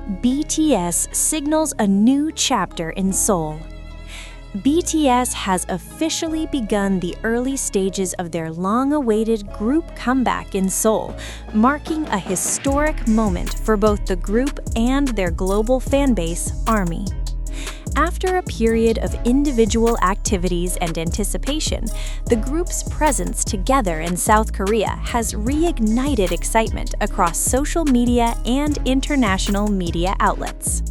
BTS signals a new chapter in Seoul. BTS has officially begun the early stages of their long-awaited group comeback in Seoul, marking a historic moment for both the group and their global fanbase, ARMY. After a period of individual activities and anticipation, the group's presence together in South Korea has reignited excitement across social media and international media outlets.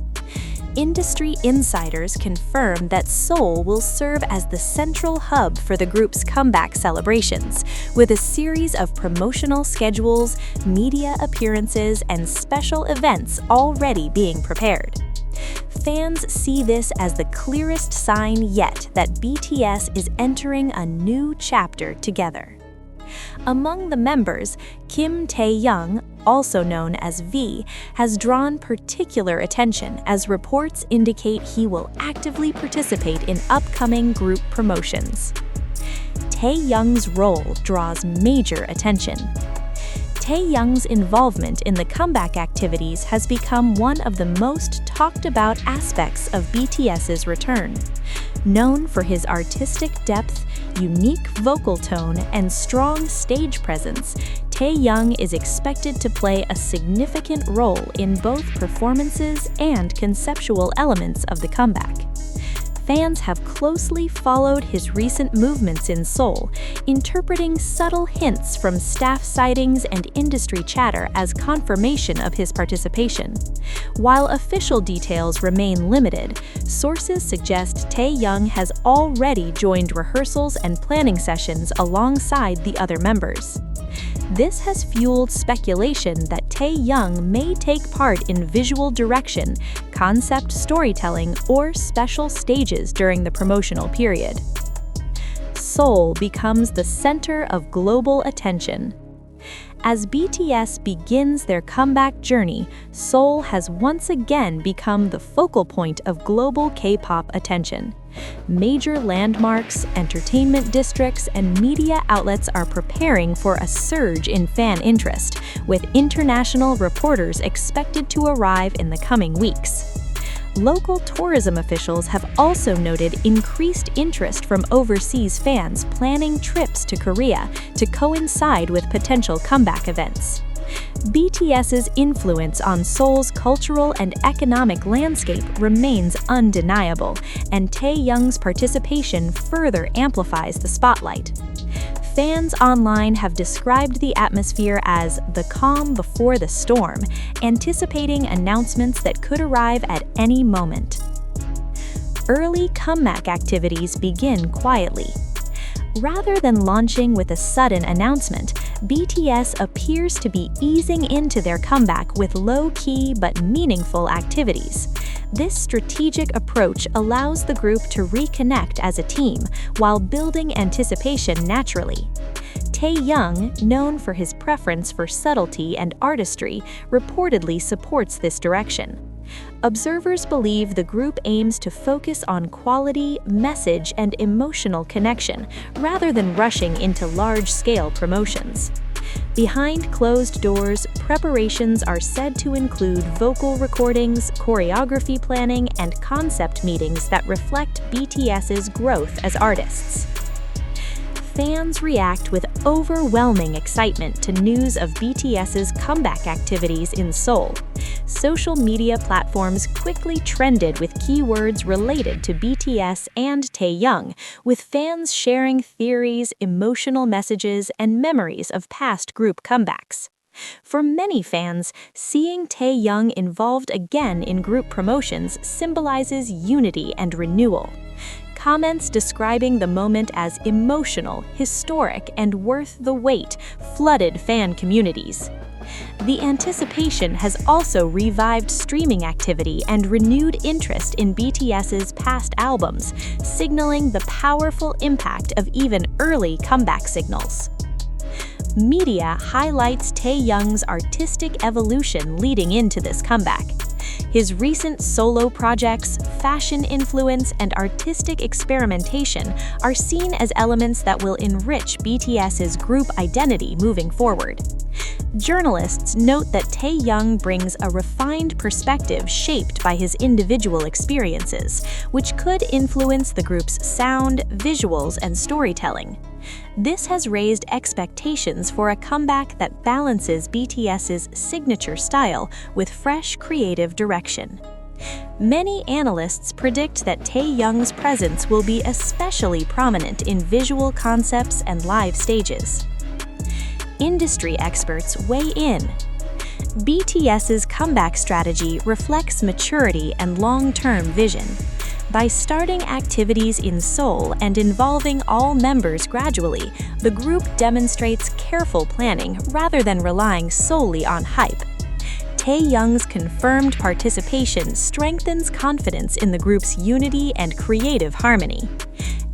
Industry insiders confirm that Seoul will serve as the central hub for the group's comeback celebrations, with a series of promotional schedules, media appearances, and special events already being prepared. Fans see this as the clearest sign yet that BTS is entering a new chapter together. Among the members, Tay Young, also known as V, has drawn particular attention as reports indicate he will actively participate in upcoming group promotions. Tay Young's role draws major attention. Tay Young's involvement in the comeback activities has become one of the most talked about aspects of BTS's return. Known for his artistic depth, unique vocal tone, and strong stage presence, Tay Young is expected to play a significant role in both performances and conceptual elements of the comeback. Fans have closely followed his recent movements in Seoul, interpreting subtle hints from staff sightings and industry chatter as confirmation of his participation. While official details remain limited, sources suggest Tay Young has already joined rehearsals and planning sessions alongside the other members. This has fueled speculation that Tay Young may take part in visual direction, concept storytelling, or special stages during the promotional period. Seoul becomes the center of global attention. As BTS begins their comeback journey, Seoul has once again become the focal point of global K-pop attention. Major landmarks, entertainment districts, and media outlets are preparing for a surge in fan interest, with international reporters expected to arrive in the coming weeks. Local tourism officials have also noted increased interest from overseas fans planning trips to Korea to coincide with potential comeback events. BTS's influence on Seoul's cultural and economic landscape remains undeniable, and Tay Young's participation further amplifies the spotlight. Fans online have described the atmosphere as the calm before the storm, anticipating announcements that could arrive at any moment. Early comeback activities begin quietly. Rather than launching with a sudden announcement, BTS appears to be easing into their comeback with low-key but meaningful activities. This strategic approach allows the group to reconnect as a team while building anticipation naturally. Tay Young, known for his preference for subtlety and artistry, reportedly supports this direction. Observers believe the group aims to focus on quality, message, and emotional connection, rather than rushing into large-scale promotions. Behind closed doors, preparations are said to include vocal recordings, choreography planning, and concept meetings that reflect BTS's growth as artists. Fans react with overwhelming excitement to news of BTS's comeback activities in Seoul. Social media platforms quickly trended with keywords related to BTS and Tay Young, with fans sharing theories, emotional messages, and memories of past group comebacks. For many fans, seeing Tay Young involved again in group promotions symbolizes unity and renewal. Comments describing the moment as emotional, historic, and worth the wait flooded fan communities. The anticipation has also revived streaming activity and renewed interest in BTS's past albums, signaling the powerful impact of even early comeback signals. Media highlights Tay Young's artistic evolution leading into this comeback. His recent solo projects, fashion influence, and artistic experimentation are seen as elements that will enrich BTS's group identity moving forward. Journalists note that Tay Young brings a refined perspective shaped by his individual experiences, which could influence the group's sound, visuals, and storytelling. This has raised expectations for a comeback that balances BTS's signature style with fresh creative direction. Many analysts predict that Tay Young's presence will be especially prominent in visual concepts and live stages. Industry experts weigh in. BTS's comeback strategy reflects maturity and long-term vision. By starting activities in Seoul and involving all members gradually, the group demonstrates careful planning rather than relying solely on hype. Tay Young's confirmed participation strengthens confidence in the group's unity and creative harmony.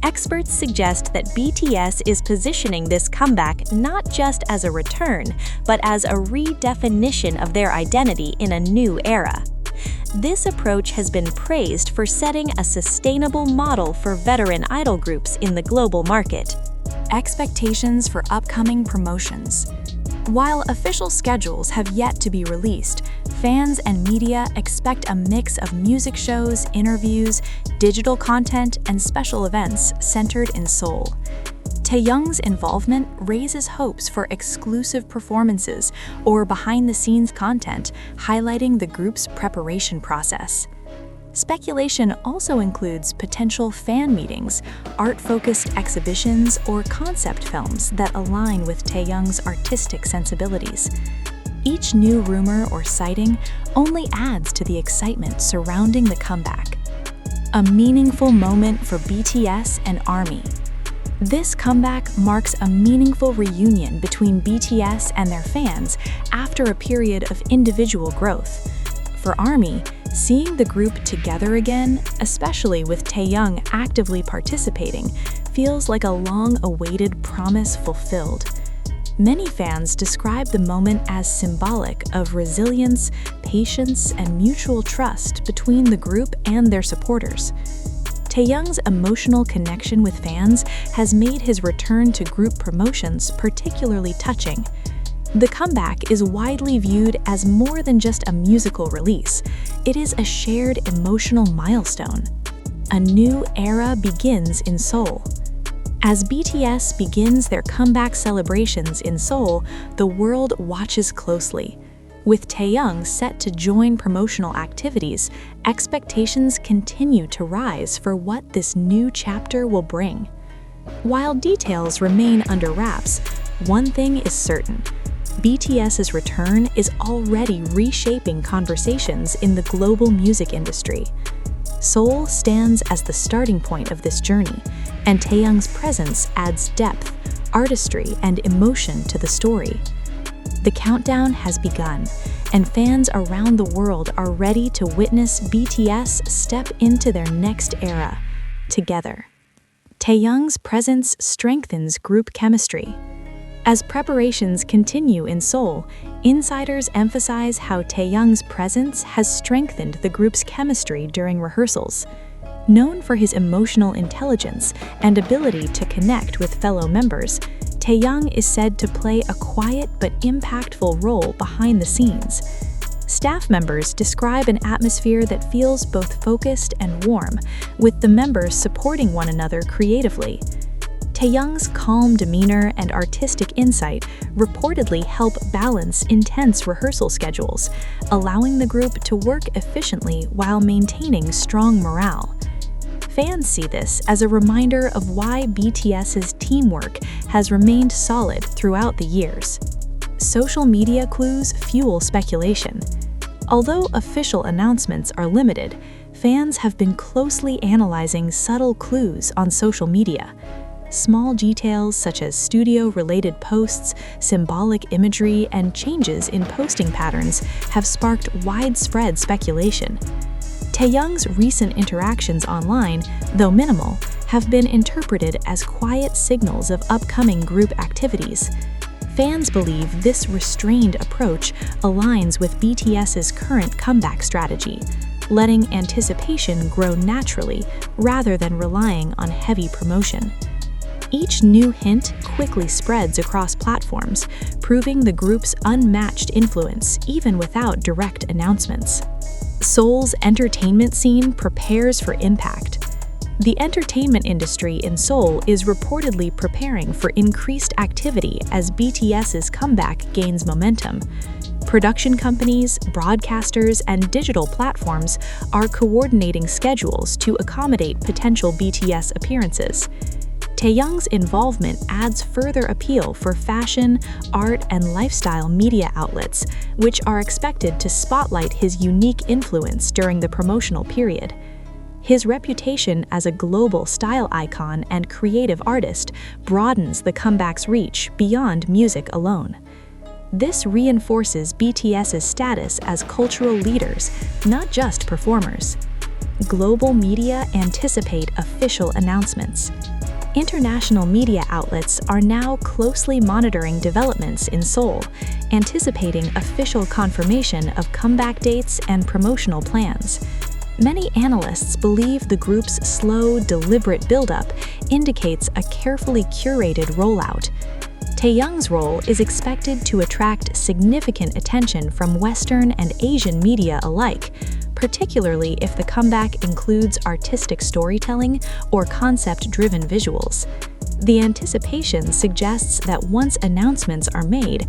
Experts suggest that BTS is positioning this comeback not just as a return, but as a redefinition of their identity in a new era. This approach has been praised for setting a sustainable model for veteran idol groups in the global market. Expectations for upcoming promotions. While official schedules have yet to be released, fans and media expect a mix of music shows, interviews, digital content, and special events centered in Seoul. Taehyung's involvement raises hopes for exclusive performances or behind-the-scenes content highlighting the group's preparation process. Speculation also includes potential fan meetings, art-focused exhibitions, or concept films that align with Taehyung's artistic sensibilities. Each new rumor or sighting only adds to the excitement surrounding the comeback. A meaningful moment for BTS and ARMY. This comeback marks a meaningful reunion between BTS and their fans after a period of individual growth. For ARMY, seeing the group together again, especially with Taehyung actively participating, feels like a long-awaited promise fulfilled. Many fans describe the moment as symbolic of resilience, patience, and mutual trust between the group and their supporters. Taehyung's emotional connection with fans has made his return to group promotions particularly touching. The comeback is widely viewed as more than just a musical release. It is a shared emotional milestone. A new era begins in Seoul. As BTS begins their comeback celebrations in Seoul, the world watches closely. With Taehyung set to join promotional activities, expectations continue to rise for what this new chapter will bring. While details remain under wraps, one thing is certain. BTS's return is already reshaping conversations in the global music industry. Seoul stands as the starting point of this journey, and Taehyung's presence adds depth, artistry, and emotion to the story. The countdown has begun, and fans around the world are ready to witness BTS step into their next era, together. Taehyung's presence strengthens group chemistry. As preparations continue in Seoul, insiders emphasize how Taehyung's presence has strengthened the group's chemistry during rehearsals. Known for his emotional intelligence and ability to connect with fellow members, Taehyung is said to play a quiet but impactful role behind the scenes. Staff members describe an atmosphere that feels both focused and warm, with the members supporting one another creatively. Taehyung's calm demeanor and artistic insight reportedly help balance intense rehearsal schedules, allowing the group to work efficiently while maintaining strong morale. Fans see this as a reminder of why BTS's teamwork has remained solid throughout the years. Social media clues fuel speculation. Although official announcements are limited, fans have been closely analyzing subtle clues on social media. Small details such as studio-related posts, symbolic imagery, and changes in posting patterns have sparked widespread speculation. Taehyung's recent interactions online, though minimal, have been interpreted as quiet signals of upcoming group activities. Fans believe this restrained approach aligns with BTS's current comeback strategy, letting anticipation grow naturally rather than relying on heavy promotion. Each new hint quickly spreads across platforms, proving the group's unmatched influence even without direct announcements. Seoul's entertainment scene prepares for impact. The entertainment industry in Seoul is reportedly preparing for increased activity as BTS's comeback gains momentum. Production companies, broadcasters, and digital platforms are coordinating schedules to accommodate potential BTS appearances. Taehyung's involvement adds further appeal for fashion, art, and lifestyle media outlets, which are expected to spotlight his unique influence during the promotional period. His reputation as a global style icon and creative artist broadens the comeback's reach beyond music alone. This reinforces BTS's status as cultural leaders, not just performers. Global media anticipate official announcements. International media outlets are now closely monitoring developments in Seoul, anticipating official confirmation of comeback dates and promotional plans. Many analysts believe the group's slow, deliberate buildup indicates a carefully curated rollout. Taehyung's role is expected to attract significant attention from Western and Asian media alike, particularly if the comeback includes artistic storytelling or concept-driven visuals. The anticipation suggests that once announcements are made,